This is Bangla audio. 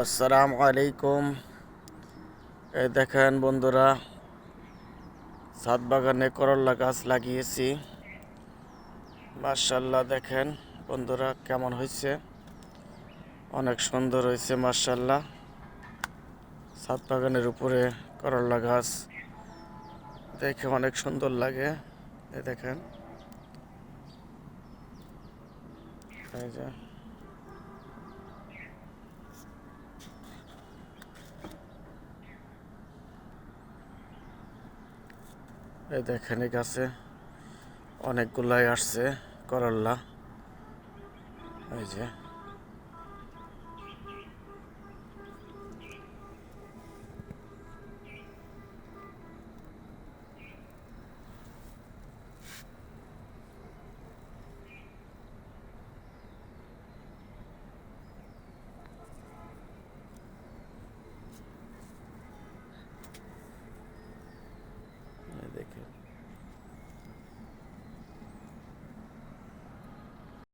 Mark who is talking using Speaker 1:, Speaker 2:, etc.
Speaker 1: আসসালামু আলাইকুম। এই দেখেন বন্ধুরা, ছাদ বাগানে করল্লা গাছ লাগিয়েছি। মাশাআল্লাহ, দেখেন বন্ধুরা কেমন হয়েছে, অনেক সুন্দর হয়েছে মাশাআল্লাহ। ছাদ বাগানের উপরে করল্লা গাছ দেখে অনেক সুন্দর লাগে। এই দেখেন, এই যে এই দেখেন, এই গাছে অনেকগুলাই আসছে করল্লা। এই যে দেখেন।